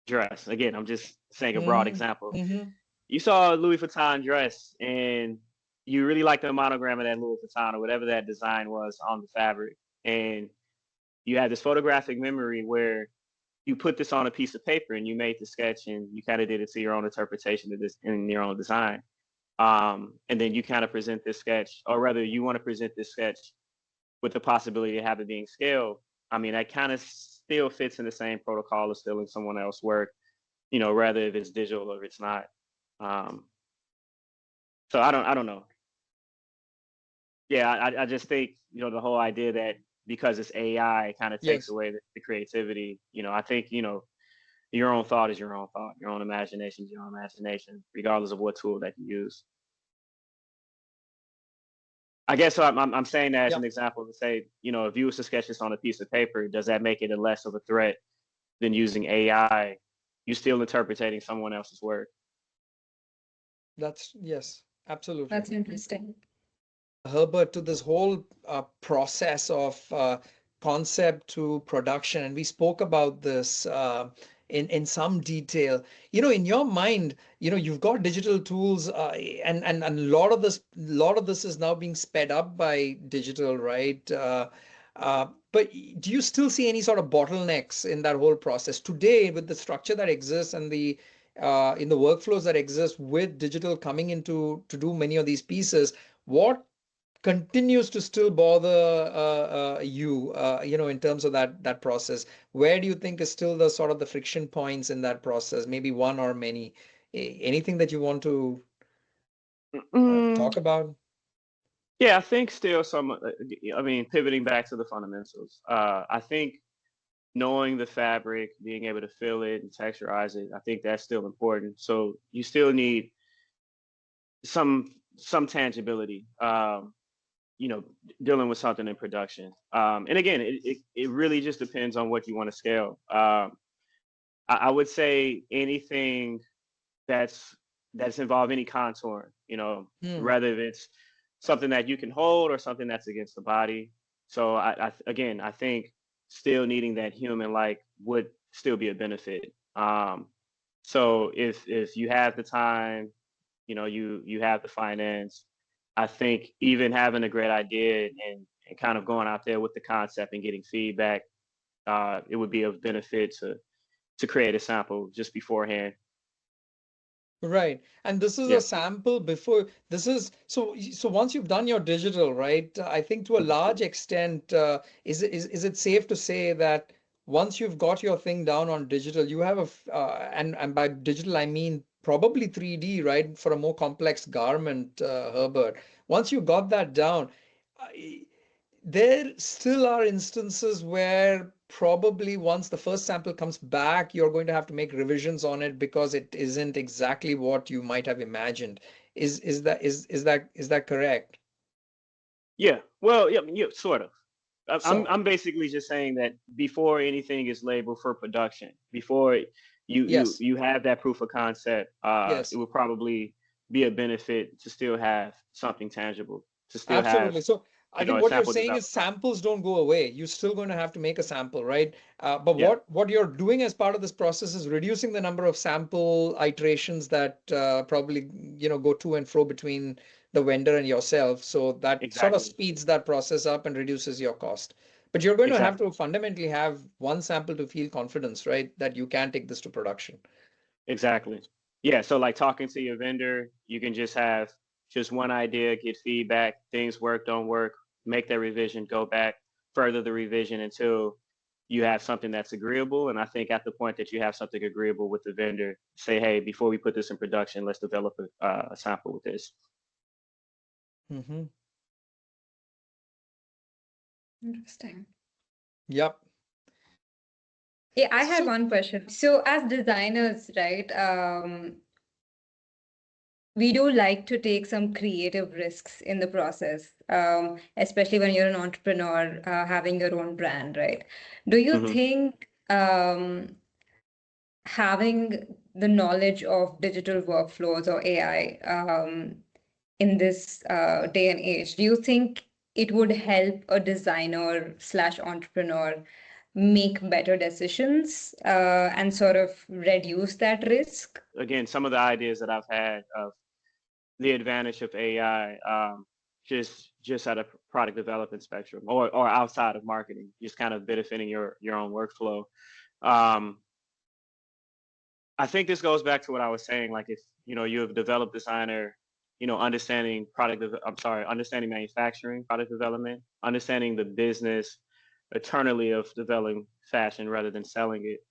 dress. Again, I'm just saying a broad Mm, example. hmm. You saw a Louis Vuitton dress and you really like the monogram of that Louis Vuitton or whatever that design was on the fabric. And you had this photographic memory where you put this on a piece of paper and you made the sketch and you kind of did it to your own interpretation of this in your own design. And then you kind of present this sketch, or rather, you want to present this sketch with the possibility of have it being scaled. I mean, that kind of still fits in the same protocol of stealing someone else's work, rather if it's digital or if it's not. Um, so I don't know. Yeah, I just think, the whole idea that because it's AI, it kind of takes Yes. away the creativity. I think, your own thought is your own thought. Your own imagination is your own imagination, regardless of what tool that you use. I guess so I'm saying that as Yeah. an example to say, if you was to sketch this on a piece of paper, does that make it a less of a threat than using AI? You still interpreting someone else's work. Yes, absolutely. That's interesting. Herbert, to this whole process of concept to production, and we spoke about this in some detail. In your mind, you've got digital tools, and a lot of this is now being sped up by digital, right? But do you still see any sort of bottlenecks in that whole process today with the structure that exists and the in the workflows that exist with digital coming into to do many of these pieces? What continues to still bother you, in terms of that process? Where do you think is still the sort of the friction points in that process? Maybe one or many. Anything that you want to Mm, talk about? yeah, I think still I mean, pivoting back to the fundamentals. I think knowing the fabric, being able to feel it and texturize it, I think that's still important. So you still need some tangibility. You know, dealing with something in production. And again, it really just depends on what you want to scale. I would say anything that's that's involved any contour, Hmm. whether if it's something that you can hold or something that's against the body. So again, I think still needing that human like would still be a benefit. So if you have the time, you have the finance, I think even having a great idea and kind of going out there with the concept and getting feedback, it would be of benefit to create a sample just beforehand. Right. And this is a Yeah. sample before this is so once you've done your digital, right? I think to a Mhm. large extent, is it safe to say that once you've got your thing down on digital, you have and by digital I mean probably 3D, right? For a more complex garment, Herbert. Once you got that down, there still are instances where probably once the first sample comes back, you're going to have to make revisions on it because it isn't exactly what you might have imagined. Is that correct? Yeah. Well, yeah, yeah, sort of. I'm Sort of. I'm basically just saying that before anything is labeled for production, before Yes. you have that proof of concept, it Yes. would probably be a benefit to still have something tangible, to still have, Absolutely. So I think a what you're sample saying is developed. samples don't go away. You're still going to have to make a sample, right? But Yeah, what you're doing as part of this process is reducing the number of sample iterations that probably go to and fro between the vendor and yourself. So that sort of exactly, speeds that process up and reduces your cost. But you're going to have exactly, to fundamentally have one sample to feel confidence, right? That you can take this to production. exactly. Yeah. So like talking to your vendor, you can just have just one idea, get feedback, things work, don't work, make that revision, go back, further the revision until you have something that's agreeable. And I think at the point that you have something agreeable with the vendor, say, hey, before we put this in production, let's develop a sample with this. Hmm. Interesting. Yep. Yeah, I had So one question. So as designers, right, we do like to take some creative risks in the process, especially when you're an entrepreneur, having your own brand, right? Do you Hmm. think having the knowledge of digital workflows or AI in this day and age, do you think it would help a designer slash entrepreneur make better decisions and sort of reduce that risk? Again, some of the ideas that I've had of the advantage of AI, just at a product development spectrum or outside of marketing, just kind of benefiting your own workflow. Um, I think this goes back to what I was saying. Like if you have developed designer, understanding understanding manufacturing, product development, understanding the business eternally of developing fashion rather than selling it.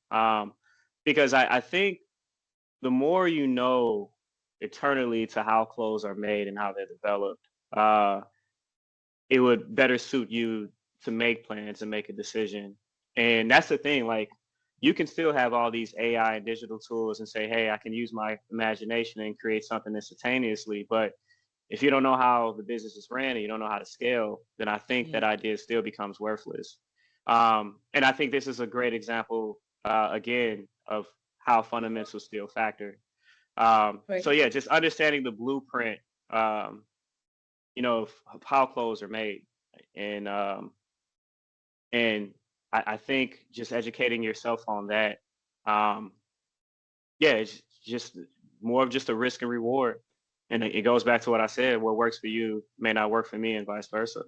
Because I think the more you know eternally to how clothes are made and how they're developed, uh, it would better suit you to make plans and make a decision. And that's the thing, like you can still have all these AI and digital tools and say, hey, I can use my imagination and create something instantaneously. But if you don't know how the business is ran and you don't know how to scale, then I think that idea still becomes worthless. And I think this is a great example, again, of how fundamentals still factor. So Right. yeah, just understanding the blueprint, um, of how clothes are made, and and I think just educating yourself on that, um, yeah, it's just more of just a risk and reward, and it goes back to what I said: what works for you may not work for me, and vice versa.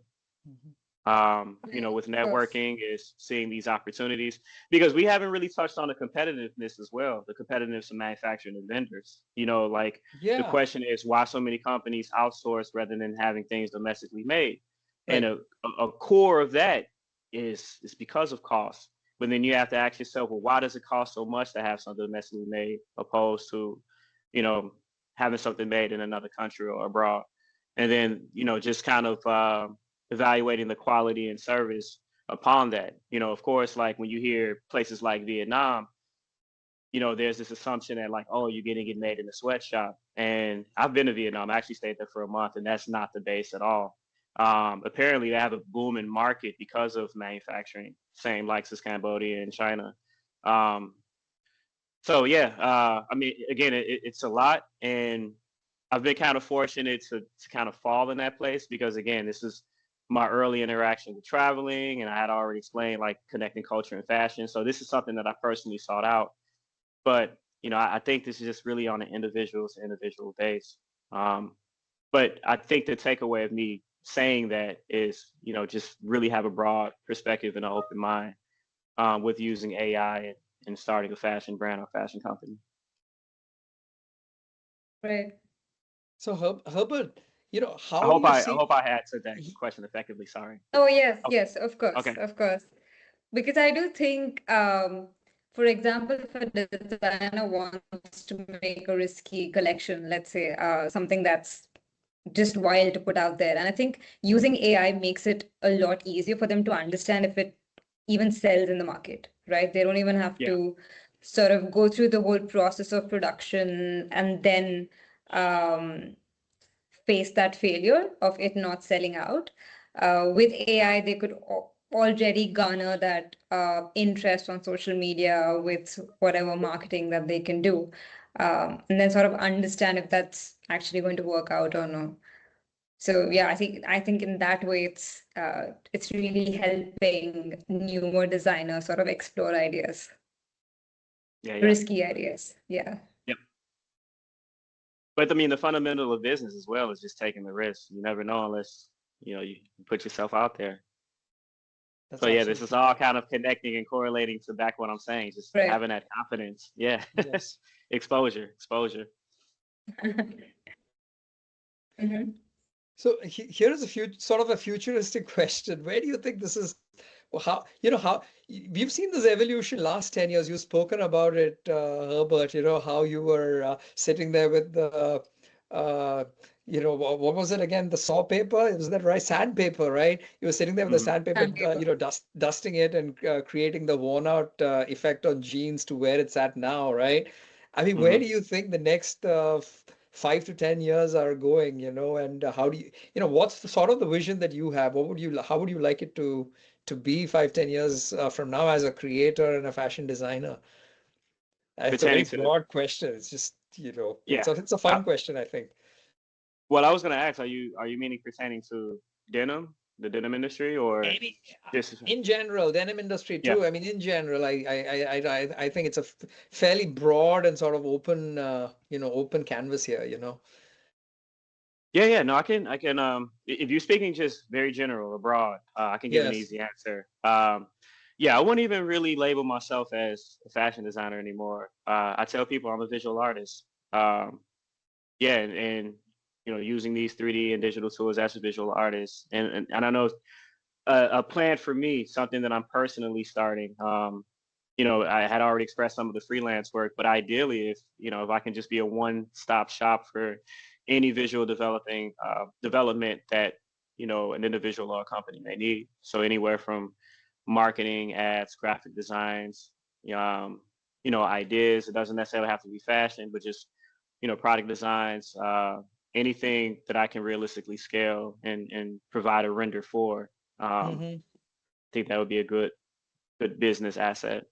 Mhm. Right, With of course. networking is seeing these opportunities because we haven't really touched on the competitiveness as well, the competitiveness of manufacturing and vendors. Like the Yeah. question is why so many companies outsource rather than having things domestically made. And Right. a core of that is because of cost. But then you have to ask yourself, well, why does it cost so much to have something domestically made opposed to, you know, having something made in another country or abroad? And then, just kind of evaluating the quality and service upon that. Of course, like when you hear places like Vietnam, there's this assumption that like, oh, you're getting it made in a sweatshop. And I've been to Vietnam. I actually stayed there for a month, and that's not the base at all. Apparently, they have a booming market because of manufacturing, same like as Cambodia and China. Um, so yeah, I mean, again, it's a lot, and I've been kind of fortunate to kind of fall in that place because again, this is my early interaction with traveling, and I had already explained like connecting culture and fashion. So this is something that I personally sought out. But I think this is just really on an individual to individual base. Um, but I think the takeaway of me saying that is, just really have a broad perspective and an open mind with using AI and starting a fashion brand or fashion company. Right. So Herbert, I how do hope you I, I see? hope I answered that question effectively. Sorry. Oh, yes, Okay. yes, of course, Okay. of course. Because I do think, for example, if a designer wants to make a risky collection, let's say something that's just wild to put out there. And I think using AI makes it a lot easier for them to understand if it even sells in the market, right? They don't even have Yeah. to sort of go through the whole process of production and then face that failure of it not selling out. With AI, they could already garner that interest on social media with whatever marketing that they can do, and then sort of understand if that's actually going to work out or no. So yeah, I think in that way it's really helping newer designers sort of explore ideas, Yeah. risky ideas. Yeah. Yep. But I mean, the fundamental of business as well is just taking the risk. You never know unless, you put yourself out there. That's So yeah, this is absolutely all right. kind of connecting and correlating to back what I'm saying, just Right. having that confidence. Yeah. Yes. Exposure. Mhm. So here is a sort of a futuristic question. Where do you think this is? Well, how we've seen this evolution last 10 years. You've spoken about it, Herbert, how you were sitting there with the, uh, what was it again? The saw paper? Was that right? Sandpaper, right? You were sitting there with the Hmm. sandpaper, Sandpaper. dusting it and creating the worn out effect on jeans to where it's at now, right? I mean, where Hmm. do you think the next 5 to 10 years are going, and how do what's the sort of the vision that you have? How would you like it to be 5, 10 years from now as a creator and a fashion designer? It's a very Pertaining to, broad question. It's just, yeah. it's a fun question, I think. Well, I was gonna ask, are you meaning pertaining to denim, the denim industry, or Any just In general, denim industry yeah, too. I mean, in general, I think it's a fairly broad and sort of open, open canvas here. yeah. No, I can. If you're speaking just very general or broad, I can give an Yes. easy answer. Yeah, I wouldn't even really label myself as a fashion designer anymore. I tell people I'm a visual artist. Um, yeah, and using these 3D and digital tools as a visual artist, and I know a plan for me, something that I'm personally starting. I had already expressed some of the freelance work, but ideally, if I can just be a one-stop shop for any visual development that an individual or a company may need. So anywhere from marketing, ads, graphic designs, um, ideas. It doesn't necessarily have to be fashion, but just product designs, anything that I can realistically scale and provide a render for. Hmm. I think that would be a good business asset.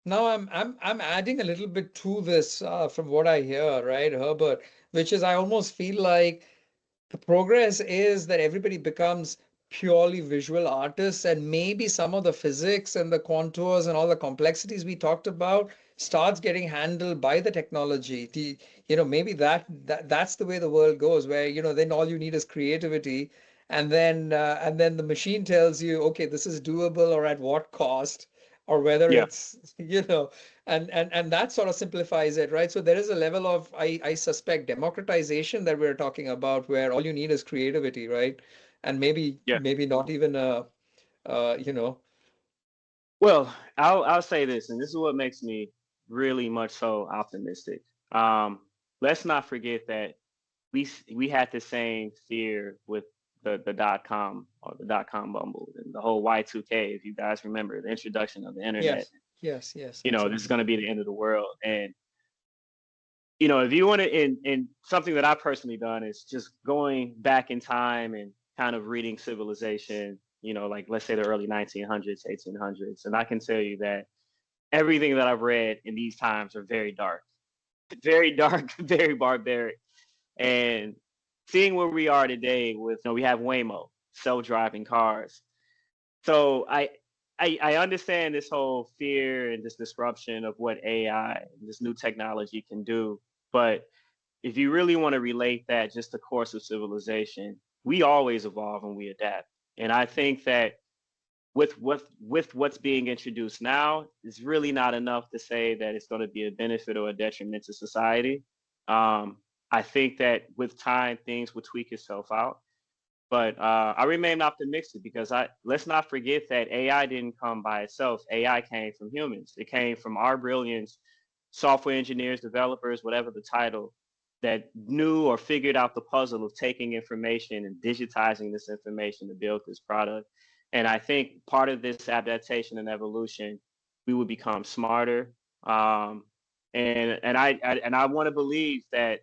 Now I'm adding a little bit to this from what I hear, right, Herbert, which is I almost feel like the progress is that everybody becomes purely visual artists, and maybe some of the physics and the contours and all the complexities we talked about starts getting handled by the technology. Maybe that's the way the world goes, where then all you need is creativity, and then the machine tells you, okay, this is doable or at what cost, or whether Yeah, it's and that sort of simplifies it, right? So there is a level of, I suspect, democratization that we're talking about, where all you need is creativity, right? And maybe yeah. maybe not even uh you know Well, I'll say this, and this is what makes me really much so optimistic. Um, let's not forget that we had the same fear with the dot com bubble and the whole Y2K. If you guys remember the introduction of the internet, yes, yes, yes, this is absolutely. going to be the end of the world. And if you want to, and something that I've personally done is just going back in time and kind of reading civilization, like let's say the early 1900s, 1800s. And I can tell you that everything that I've read in these times are very dark, very barbaric. And seeing where we are today with, we have Waymo, self-driving cars. So I understand this whole fear and this disruption of what AI and this new technology can do. But if you really want to relate that just the course of civilization, we always evolve and we adapt. And I think that with what's being introduced now, it's really not enough to say that it's going to be a benefit or a detriment to society. Um, I think that with time, things will tweak itself out. But I remain optimistic because let's not forget that AI didn't come by itself. AI came from humans. It came from our brilliance, software engineers, developers, whatever the title. that knew or figured out the puzzle of taking information and digitizing this information to build this product. And I think part of this adaptation and evolution, we would become smarter. Um, and I want to believe that,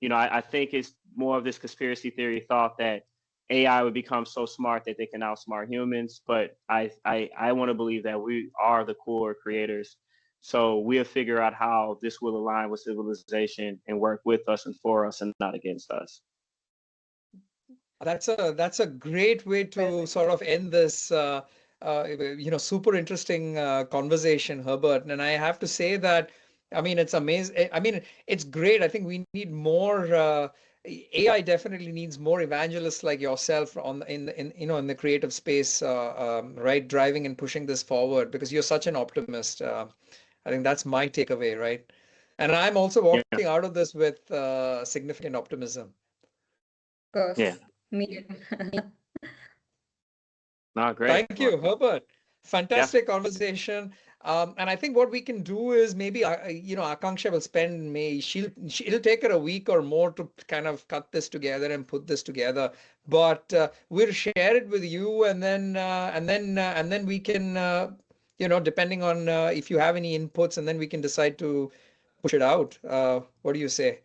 I think it's more of this conspiracy theory thought that AI would become so smart that they can outsmart humans. But I want to believe that we are the core creators. So we'll figure out how this will align with civilization and work with us and for us and not against us. That's a great way to sort of end this super interesting conversation, Herbert. And I have to say that, I mean, it's amazing. I mean, it's great. I think we need more. AI definitely needs more evangelists like yourself in the creative space, right, driving and pushing this forward because you're such an optimist. I think that's my takeaway, right? And I'm also Yeah. walking out of this with significant optimism. Of course. Yeah. Me. No, great. Thank you, Herbert. Yeah. Fantastic conversation. And I think what we can do is maybe, Akanksha will spend it'll take her a week or more to kind of cut this together and put this together. But we'll share it with you, and then we can, depending on if you have any inputs, and then we can decide to push it out. What do you say?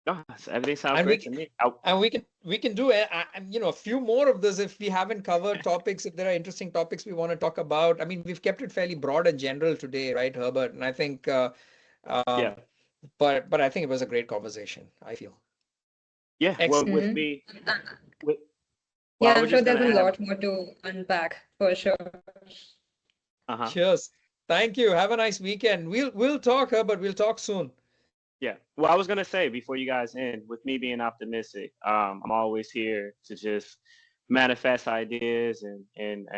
No, everything sounds And great we to me. and we can do a few more of this if we haven't covered topics, if there are interesting topics we want to talk about. I mean, we've kept it fairly broad and general today, right, Herbert? And I think Yeah. but I think it was a great conversation, I feel. Yeah. Well, Excellent. with Mhm. me, with, Yeah, well, I I'm was sure just there's gonna a add. lot more to unpack for sure. Uh-huh. Cheers. Thank you. Have a nice weekend. We'll talk, Herbert. We'll talk soon. Yeah. Well, I was gonna say before you guys end, with me being optimistic, I'm always here to just manifest ideas and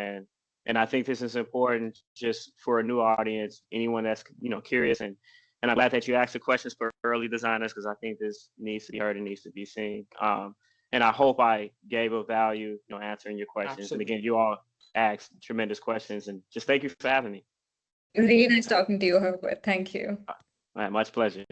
I think this is important just for a new audience, anyone that's curious and I'm glad that you asked the questions for early designers because I think this needs to be heard and needs to be seen. And I hope I gave a value, answering your questions. And Absolutely. again, you all asked tremendous questions and just thank you for having me. It was really nice talking to you, Herbert. Thank you. All right, much pleasure.